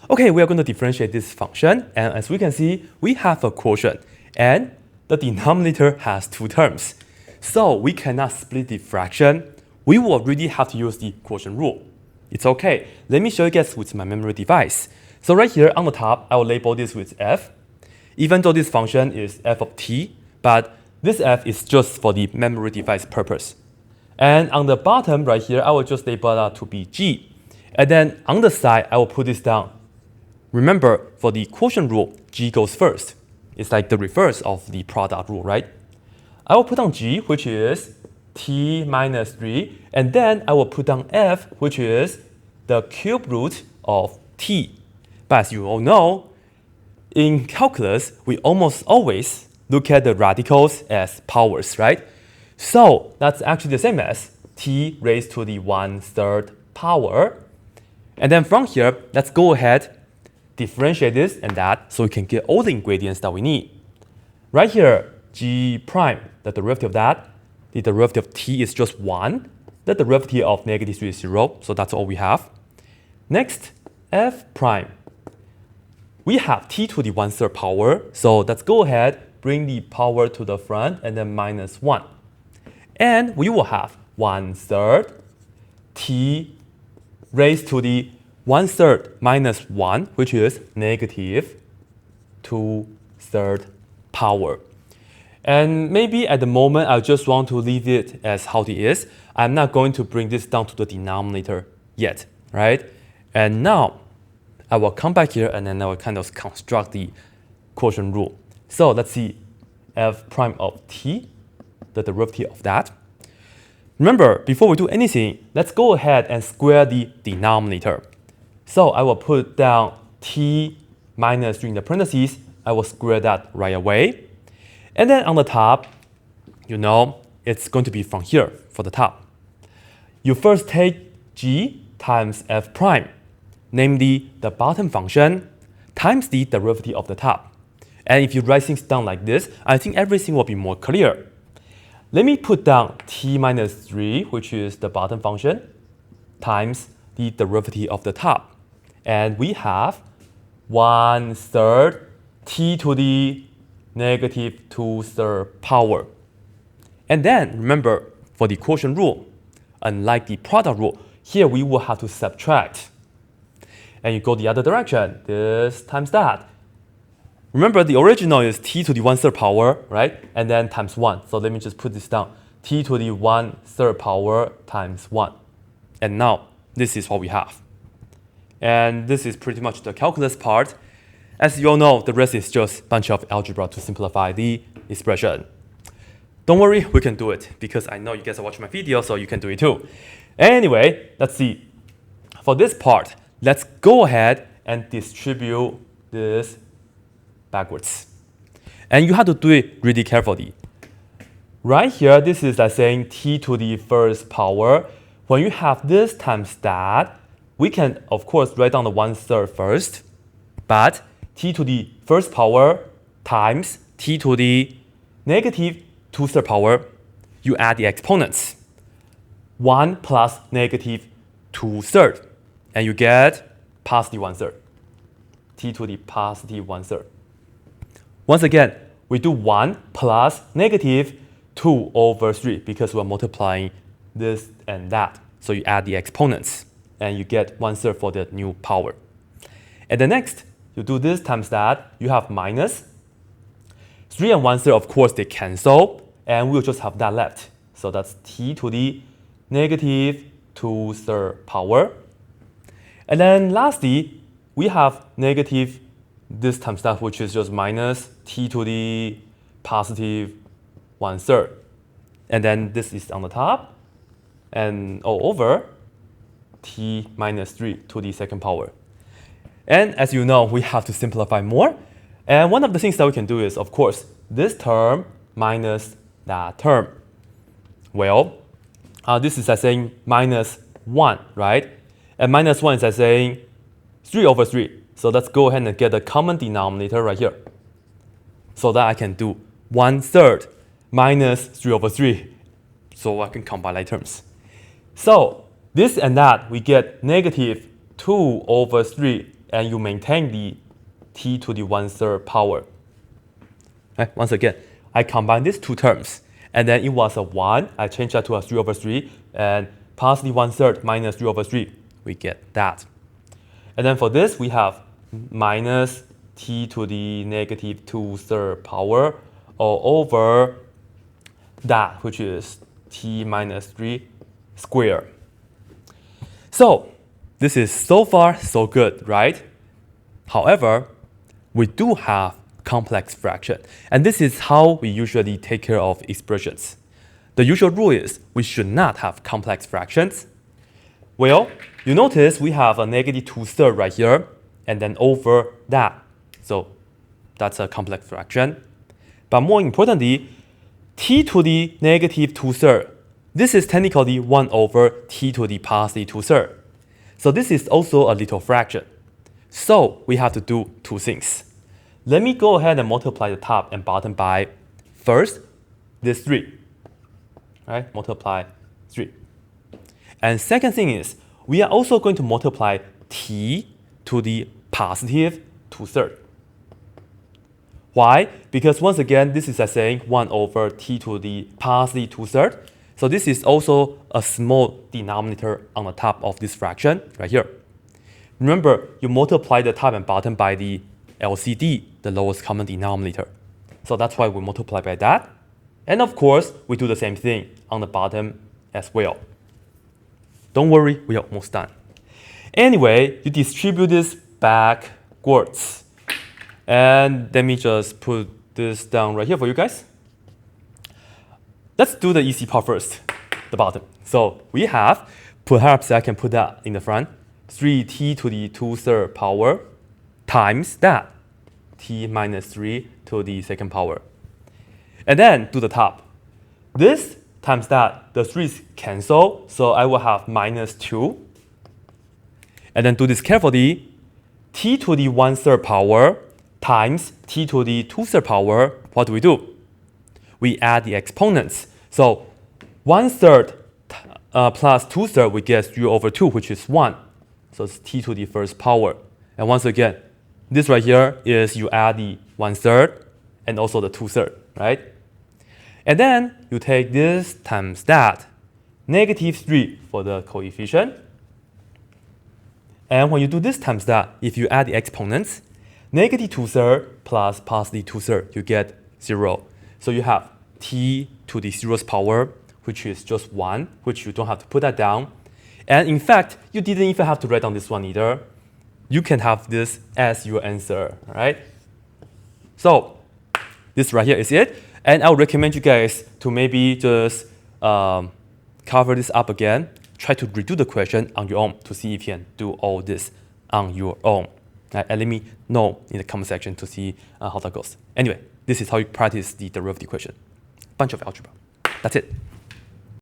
Okay, we are going to differentiate this function, and as we can see, we have a quotient, and the denominator has two terms. So we cannot split the fraction. We will really have to use the quotient rule. It's okay. Let me show you guys with my memory device. So right here on the top, I will label this with f. Even though this function is f of t, but this f is just for the memory device purpose. And on the bottom right here, I will just label that to be g. And then on the side, I will put this down. Remember, for the quotient rule, g goes first. It's like the reverse of the product rule, right? I will put down g, which is t minus 3, and then I will put down f, which is the cube root of t. But as you all know, in calculus, we almost always look at the radicals as powers, right? So that's actually the same as t raised to the 1/3 power. And then from here, let's go ahead, differentiate this and that so we can get all the ingredients that we need. Right here, g prime, the derivative of that, the derivative of t is just 1. The derivative of -3 is 0, so that's all we have. Next, f prime. We have t to the 1/3 power, so let's go ahead, bring the power to the front, and then minus 1. And we will have 1/3 t raised to the 1/3 minus 1, which is -2/3 power. And maybe at the moment, I just want to leave it as how it is. I'm not going to bring this down to the denominator yet, right? And now, I will come back here and then I will kind of construct the quotient rule. So let's see f prime of t, the derivative of that. Remember, before we do anything, let's go ahead and square the denominator. So I will put down t minus 3 in the parentheses. I will square that right away. And then on the top, you know, it's going to be from here for the top. You first take g times f prime, namely the bottom function, times the derivative of the top. And if you write things down like this, I think everything will be more clear. Let me put down t minus 3, which is the bottom function, times the derivative of the top. And we have 1/3 t to the -2/3 power. And then, remember, for the quotient rule, unlike the product rule, here we will have to subtract. And you go the other direction, this times that. Remember, the original is t to the 1/3 power, right? And then times 1. So let me just put this down. T to the 1/3 power times 1. And now, this is what we have. And this is pretty much the calculus part. As you all know, the rest is just a bunch of algebra to simplify the expression. Don't worry, we can do it, because I know you guys are watching my video, so you can do it too. Anyway, let's see. For this part, let's go ahead and distribute this backwards. And you have to do it really carefully. Right here, this is like saying t to the first power. When you have this times that, we can, of course, write down the 1/3 first, but t to the first power times t to the -2/3 power, you add the exponents. 1 plus -2/3, and you get positive 1/3. T to the positive 1/3. Once again, we do 1 plus -2/3 because we're multiplying this and that. So you add the exponents, and you get 1/3 for the new power. And then next, you do this times that, you have minus. 3 and 1/3, of course, they cancel, and we'll just have that left. So that's t to the -2/3 power. And then lastly, we have negative this times that, which is just minus t to the positive 1/3. And then this is on the top, and all over t minus 3 to the second power. And as you know, we have to simplify more. And one of the things that we can do is, of course, this term minus that term. Well, this is like saying minus 1, right? And minus 1 is like saying 3/3. So let's go ahead and get the common denominator right here. So that I can do 1/3 minus 3/3. So I can combine like terms. So this and that, we get -2/3 and you maintain the t to the 1/3 power. Right? Once again, I combine these two terms, and then it was a 1. I change that to a 3/3, and positive 1/3 minus 3/3. We get that. And then for this, we have minus t to the negative 2/3 power all over that, which is t minus 3 squared. So this is so far so good, right? However, we do have complex fraction, and this is how we usually take care of expressions. The usual rule is we should not have complex fractions. Well, you notice we have a negative 2/3 right here, and then over that. So that's a complex fraction. But more importantly, t to the negative 2/3, this is technically 1 over t to the positive 2/3. So this is also a little fraction. So we have to do two things. Let me go ahead and multiply the top and bottom by, first, this 3. Right? Multiply 3. And second thing is, we are also going to multiply t to the positive 2/3. Why? Because once again, this is saying 1 over t to the positive 2/3. So this is also a small denominator on the top of this fraction right here. Remember, you multiply the top and bottom by the LCD, the lowest common denominator. So that's why we multiply by that. And of course, we do the same thing on the bottom as well. Don't worry, we are almost done. Anyway, you distribute this backwards. And let me just put this down right here for you guys. Let's do the easy part first, the bottom. So we have, perhaps I can put that in the front, 3t to the 2/3 power times that, t minus 3 to the second power. And then do the top. This times that, the 3's cancel, so I will have minus 2. And then do this carefully, t to the 1/3 power times t to the 2/3 power. What do? We add the exponents. So 1/3 plus 2/3, we get 3 over 2, which is 1. So it's t to the first power. And once again, this right here is you add the 1/3 and also the 2/3, right? And then you take this times that, negative 3 for the coefficient. And when you do this times that, if you add the exponents, negative 2/3 plus positive 2/3, you get 0. So you have t to the 0th power, which is just 1, which you don't have to put that down. And in fact, you didn't even have to write down this one either. You can have this as your answer, right? So this right here is it. And I would recommend you guys to maybe just cover this up again. Try to redo the question on your own to see if you can do all this on your own. And let me know in the comment section to see how that goes. Anyway, this is how you practice the derivative equation. Bunch of algebra. That's it.